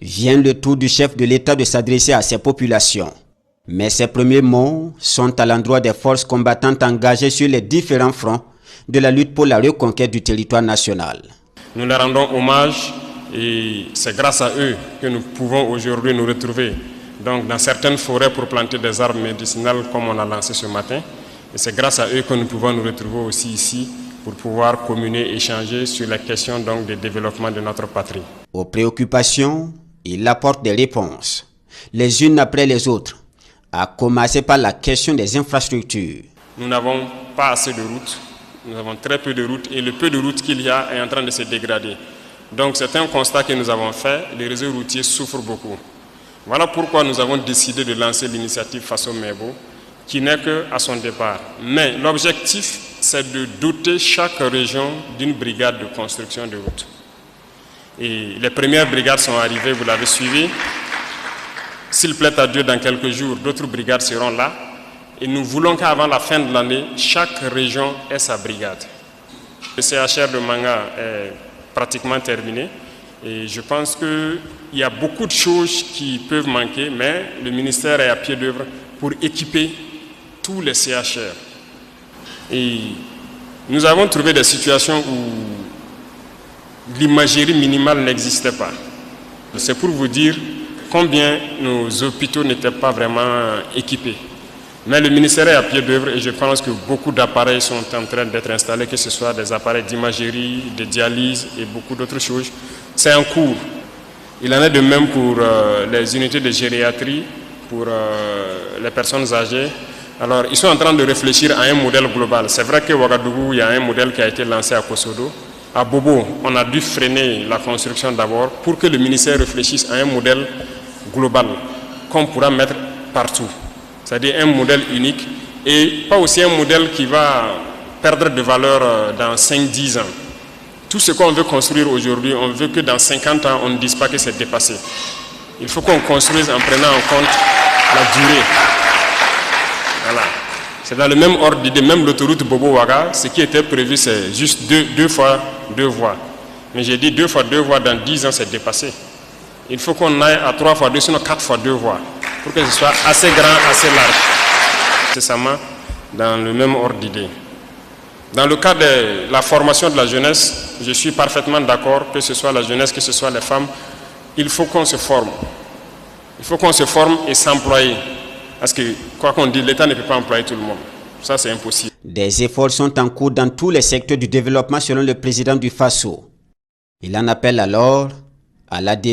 Vient le tour du chef de l'État de s'adresser à ses populations. Mais ses premiers mots sont à l'endroit des forces combattantes engagées sur les différents fronts de la lutte pour la reconquête du territoire national. Nous leur rendons hommage et c'est grâce à eux que nous pouvons aujourd'hui nous retrouver donc, dans certaines forêts pour planter des arbres médicinales comme on a lancé ce matin. Et c'est grâce à eux que nous pouvons nous retrouver aussi ici pour pouvoir communier et échanger sur la question donc, du développement de notre patrie. Aux préoccupations, il apporte des réponses, les unes après les autres, à commencer par la question des infrastructures. Nous n'avons pas assez de routes, nous avons très peu de routes et le peu de routes qu'il y a est en train de se dégrader. Donc c'est un constat que nous avons fait, les réseaux routiers souffrent beaucoup. Voilà pourquoi nous avons décidé de lancer l'initiative Faso Mebo, qui n'est qu'à son départ. Mais l'objectif, c'est de doter chaque région d'une brigade de construction de routes. Et les premières brigades sont arrivées, vous l'avez suivi. S'il plaît à Dieu, dans quelques jours, d'autres brigades seront là. Et nous voulons qu'avant la fin de l'année, chaque région ait sa brigade. Le CHR de Manga est pratiquement terminé. Et je pense qu'il y a beaucoup de choses qui peuvent manquer, mais le ministère est à pied d'œuvre pour équiper tous les CHR. Et nous avons trouvé des situations où l'imagerie minimale n'existait pas. C'est pour vous dire combien nos hôpitaux n'étaient pas vraiment équipés. Mais le ministère est à pied d'œuvre et je pense que beaucoup d'appareils sont en train d'être installés, que ce soit des appareils d'imagerie, de dialyse et beaucoup d'autres choses. C'est en cours. Il en est de même pour les unités de gériatrie, pour les personnes âgées. Alors, ils sont en train de réfléchir à un modèle global. C'est vrai qu'à Ouagadougou, il y a un modèle qui a été lancé à Kosodo. À Bobo, on a dû freiner la construction d'abord pour que le ministère réfléchisse à un modèle global qu'on pourra mettre partout. C'est-à-dire un modèle unique et pas aussi un modèle qui va perdre de valeur dans 5-10 ans. Tout ce qu'on veut construire aujourd'hui, on veut que dans 50 ans, on ne dise pas que c'est dépassé. Il faut qu'on construise en prenant en compte la durée. Voilà. C'est dans le même ordre d'idée, même l'autoroute Bobo-Ouaga, ce qui était prévu, c'est juste deux fois 2 voies. Mais j'ai dit 2 fois 2 voies, dans 10 ans, c'est dépassé. Il faut qu'on aille à 3 fois 2, sinon 4 fois 2 voies, pour que ce soit assez grand, assez large. C'est ça, dans le même ordre d'idée. Dans le cas de la formation de la jeunesse, je suis parfaitement d'accord, que ce soit la jeunesse, que ce soit les femmes, il faut qu'on se forme. Il faut qu'on se forme et s'employer. Parce que, quoi qu'on dise, l'État ne peut pas employer tout le monde. Ça, c'est impossible. Des efforts sont en cours dans tous les secteurs du développement selon le président du Faso. Il en appelle alors à l'adhésion